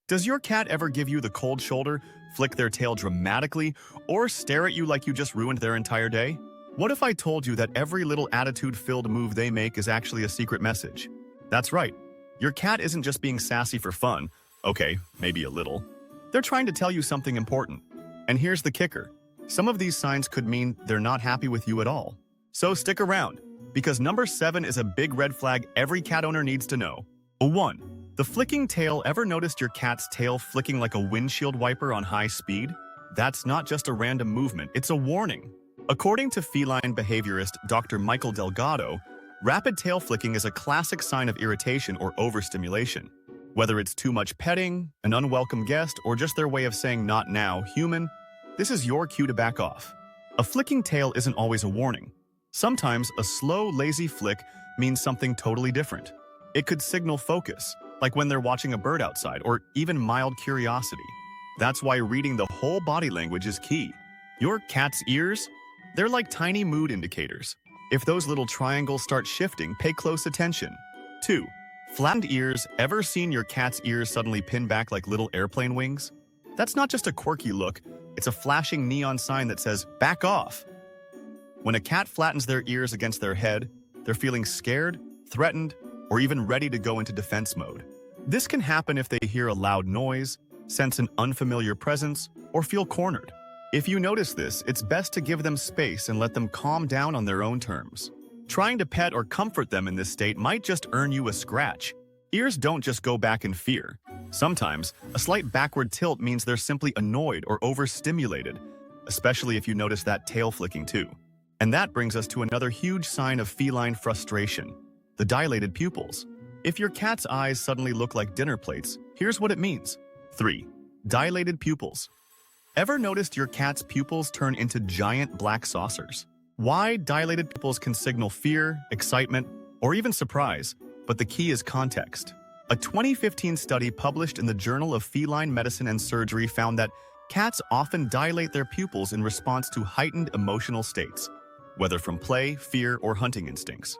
Does your cat ever give you the cold shoulder, flick their tail dramatically, or stare at you like you just ruined their entire day? What if I told you that every little attitude-filled move they make is actually a secret message? That's right. Your cat isn't just being sassy for fun. Okay, maybe a little. They're trying to tell you something important. And here's the kicker. Some of these signs could mean they're not happy with you at all. So stick around, because number 7 is a big red flag every cat owner needs to know. 1. The flicking tail. Ever noticed your cat's tail flicking like a windshield wiper on high speed? That's not just a random movement, it's a warning. According to feline behaviorist Dr. Michael Delgado, rapid tail flicking is a classic sign of irritation or overstimulation. Whether it's too much petting, an unwelcome guest, or just their way of saying "not now, human," this is your cue to back off. A flicking tail isn't always a warning. Sometimes a slow, lazy flick means something totally different. It could signal focus, like when they're watching a bird outside, or even mild curiosity. That's why reading the whole body language is key. Your cat's ears? They're like tiny mood indicators. If those little triangles start shifting, pay close attention. 2. Flattened ears. Ever seen your cat's ears suddenly pin back like little airplane wings? That's not just a quirky look, it's a flashing neon sign that says, "Back off." When a cat flattens their ears against their head, they're feeling scared, threatened, or even ready to go into defense mode. This can happen if they hear a loud noise, sense an unfamiliar presence, or feel cornered. If you notice this, it's best to give them space and let them calm down on their own terms. Trying to pet or comfort them in this state might just earn you a scratch. Ears don't just go back in fear. Sometimes, a slight backward tilt means they're simply annoyed or overstimulated, especially if you notice that tail flicking too. And that brings us to another huge sign of feline frustration: the dilated pupils. If your cat's eyes suddenly look like dinner plates, here's what it means. 3. Dilated pupils. Ever noticed your cat's pupils turn into giant black saucers? Wide, dilated pupils can signal fear, excitement, or even surprise, but the key is context. A 2015 study published in the Journal of Feline Medicine and Surgery found that cats often dilate their pupils in response to heightened emotional states, whether from play, fear, or hunting instincts.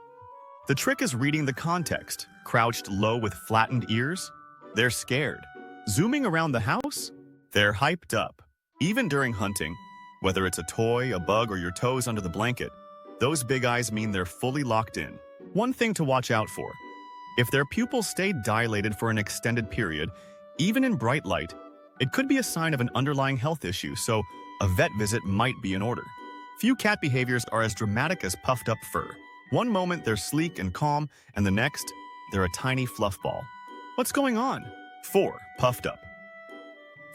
The trick is reading the context. Crouched low with flattened ears? They're scared. Zooming around the house? They're hyped up. Even during hunting, whether it's a toy, a bug, or your toes under the blanket, those big eyes mean they're fully locked in. One thing to watch out for: if their pupils stay dilated for an extended period, even in bright light, it could be a sign of an underlying health issue, so a vet visit might be in order. Few cat behaviors are as dramatic as puffed up fur. One moment they're sleek and calm, and the next, they're a tiny fluff ball. What's going on? 4. Puffed up.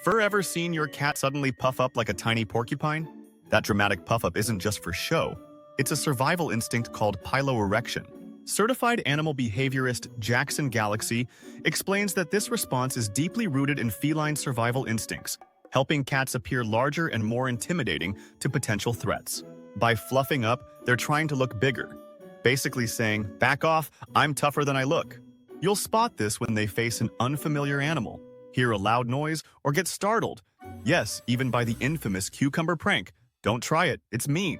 Fur. Ever seen your cat suddenly puff up like a tiny porcupine? That dramatic puff-up isn't just for show. It's a survival instinct called piloerection. Certified animal behaviorist Jackson Galaxy explains that this response is deeply rooted in feline survival instincts, helping cats appear larger and more intimidating to potential threats. By fluffing up, they're trying to look bigger, basically saying, "Back off, I'm tougher than I look." You'll spot this when they face an unfamiliar animal, hear a loud noise, or get startled. Yes, even by the infamous cucumber prank. Don't try it, it's mean.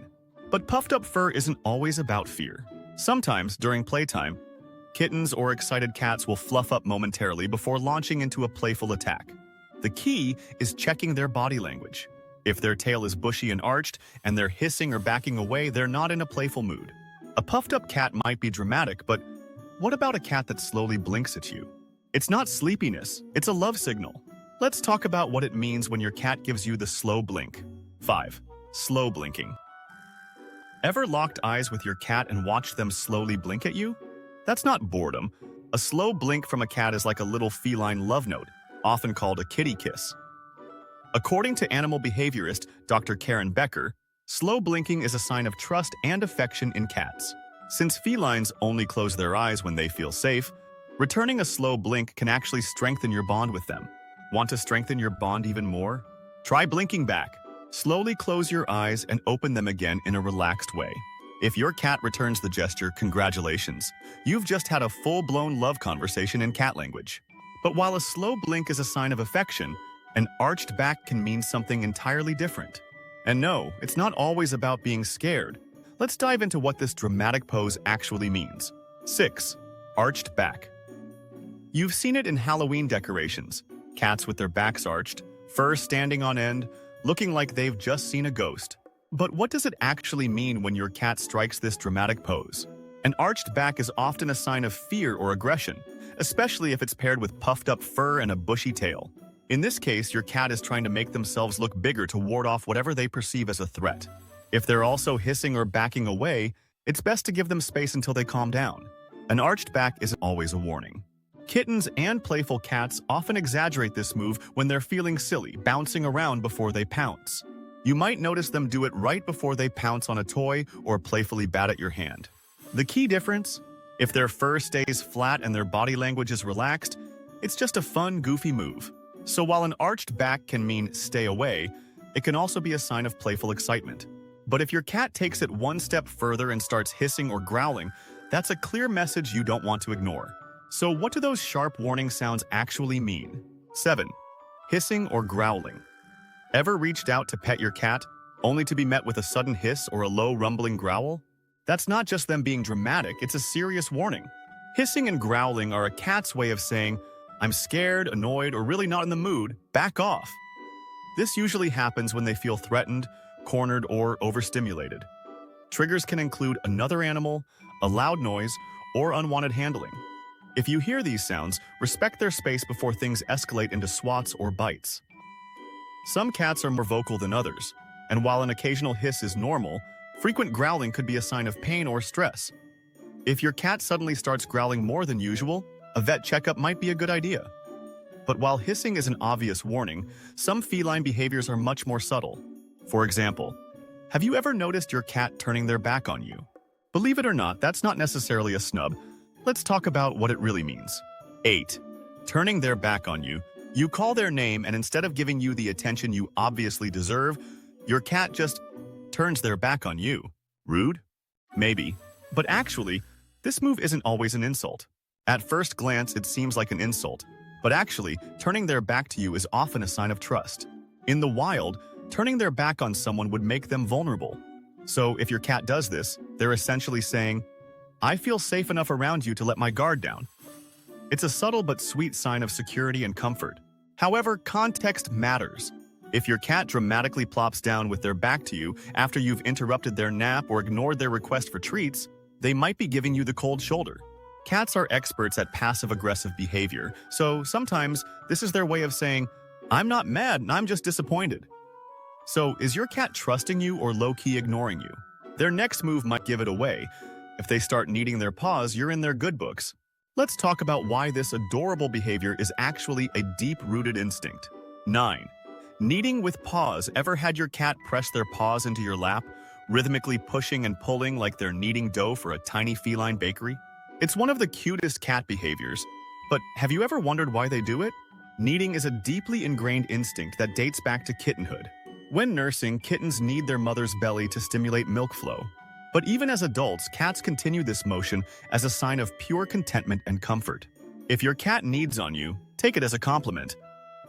But puffed up fur isn't always about fear. Sometimes, during playtime, kittens or excited cats will fluff up momentarily before launching into a playful attack. The key is checking their body language. If their tail is bushy and arched, and they're hissing or backing away, they're not in a playful mood. A puffed up cat might be dramatic, but what about a cat that slowly blinks at you? It's not sleepiness, it's a love signal. Let's talk about what it means when your cat gives you the slow blink. 5. Slow blinking. Ever locked eyes with your cat and watched them slowly blink at you? That's not boredom. A slow blink from a cat is like a little feline love note, often called a kitty kiss. According to animal behaviorist Dr. Karen Becker, slow blinking is a sign of trust and affection in cats. Since felines only close their eyes when they feel safe, returning a slow blink can actually strengthen your bond with them. Want to strengthen your bond even more? Try blinking back. Slowly close your eyes and open them again in a relaxed way. If your cat returns the gesture, congratulations. You've just had a full-blown love conversation in cat language. But while a slow blink is a sign of affection, an arched back can mean something entirely different. And no, it's not always about being scared. Let's dive into what this dramatic pose actually means. 6. Arched back. You've seen it in Halloween decorations. cats with their backs arched, fur standing on end, looking like they've just seen a ghost. But what does it actually mean when your cat strikes this dramatic pose? An arched back is often a sign of fear or aggression, especially if it's paired with puffed up fur and a bushy tail. In this case, your cat is trying to make themselves look bigger to ward off whatever they perceive as a threat. If they're also hissing or backing away, it's best to give them space until they calm down. An arched back isn't always a warning. Kittens and playful cats often exaggerate this move when they're feeling silly, bouncing around before they pounce. You might notice them do it right before they pounce on a toy or playfully bat at your hand. The key difference? If their fur stays flat and their body language is relaxed, it's just a fun, goofy move. So while an arched back can mean stay away, it can also be a sign of playful excitement. But if your cat takes it one step further and starts hissing or growling, that's a clear message you don't want to ignore. So what do those sharp warning sounds actually mean? 7. Hissing or growling. Ever reached out to pet your cat, only to be met with a sudden hiss or a low rumbling growl? That's not just them being dramatic, it's a serious warning. Hissing and growling are a cat's way of saying, "I'm scared, annoyed, or really not in the mood, back off." This usually happens when they feel threatened, cornered, or overstimulated. Triggers can include another animal, a loud noise, or unwanted handling. If you hear these sounds, respect their space before things escalate into swats or bites. Some cats are more vocal than others, and while an occasional hiss is normal, frequent growling could be a sign of pain or stress. If your cat suddenly starts growling more than usual, a vet checkup might be a good idea. But while hissing is an obvious warning, some feline behaviors are much more subtle. For example, have you ever noticed your cat turning their back on you? Believe it or not, that's not necessarily a snub. Let's talk about what it really means. 8. Turning their back on you. You call their name, and instead of giving you the attention you obviously deserve, your cat just turns their back on you. Rude? Maybe. But actually, this move isn't always an insult. At first glance, it seems like an insult. But actually, turning their back to you is often a sign of trust. In the wild, turning their back on someone would make them vulnerable. So if your cat does this, they're essentially saying, "I feel safe enough around you to let my guard down." It's a subtle but sweet sign of security and comfort. However, context matters. If your cat dramatically plops down with their back to you after you've interrupted their nap or ignored their request for treats, they might be giving you the cold shoulder. Cats are experts at passive-aggressive behavior, so sometimes this is their way of saying, "I'm not mad, I'm just disappointed." So, is your cat trusting you or low-key ignoring you? Their next move might give it away. If they start kneading their paws, you're in their good books. Let's talk about why this adorable behavior is actually a deep-rooted instinct. 9. Kneading with paws. Ever had your cat press their paws into your lap, rhythmically pushing and pulling like they're kneading dough for a tiny feline bakery? It's one of the cutest cat behaviors, but have you ever wondered why they do it? Kneading is a deeply ingrained instinct that dates back to kittenhood. When nursing, kittens knead their mother's belly to stimulate milk flow. But even as adults, cats continue this motion as a sign of pure contentment and comfort. If your cat kneads on you, take it as a compliment.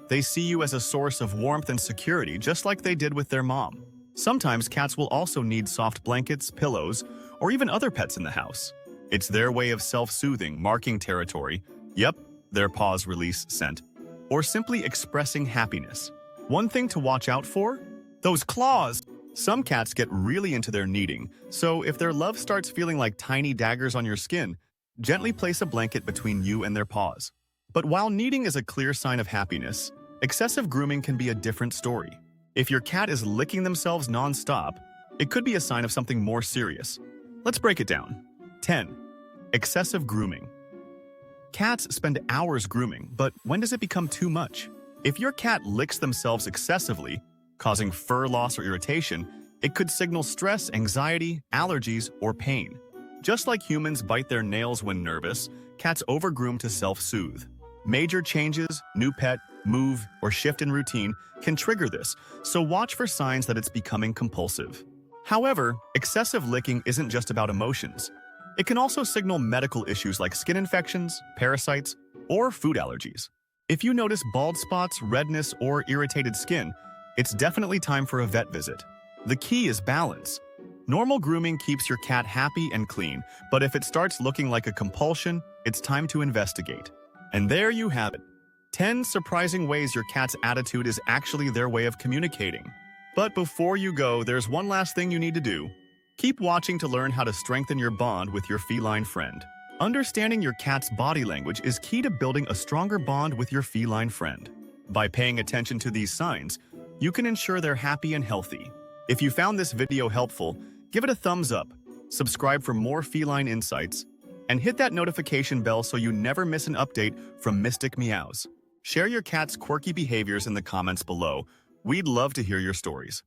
They see you as a source of warmth and security, just like they did with their mom. Sometimes cats will also need soft blankets, pillows, or even other pets in the house. It's their way of self-soothing, marking territory. Yep, their paws release scent. Or simply expressing happiness. One thing to watch out for? Those claws! Some cats get really into their kneading, so if their love starts feeling like tiny daggers on your skin, gently place a blanket between you and their paws. But while kneading is a clear sign of happiness, excessive grooming can be a different story. If your cat is licking themselves non-stop, it could be a sign of something more serious. Let's break it down. 10. Excessive grooming. Cats spend hours grooming, but when does it become too much? If your cat licks themselves excessively, causing fur loss or irritation, it could signal stress, anxiety, allergies, or pain. Just like humans bite their nails when nervous, cats overgroom to self-soothe. Major changes, new pet, move, or shift in routine can trigger this, so watch for signs that it's becoming compulsive. However, excessive licking isn't just about emotions. It can also signal medical issues like skin infections, parasites, or food allergies. If you notice bald spots, redness, or irritated skin, it's definitely time for a vet visit. The key is balance. Normal grooming keeps your cat happy and clean, but if it starts looking like a compulsion, it's time to investigate. And there you have it. 10 surprising ways your cat's attitude is actually their way of communicating. But before you go, there's one last thing you need to do. Keep watching to learn how to strengthen your bond with your feline friend. Understanding your cat's body language is key to building a stronger bond with your feline friend. By paying attention to these signs, you can ensure they're happy and healthy. If you found this video helpful, give it a thumbs up, subscribe for more feline insights, and hit that notification bell so you never miss an update from Mystic Meows. Share your cat's quirky behaviors in the comments below. We'd love to hear your stories.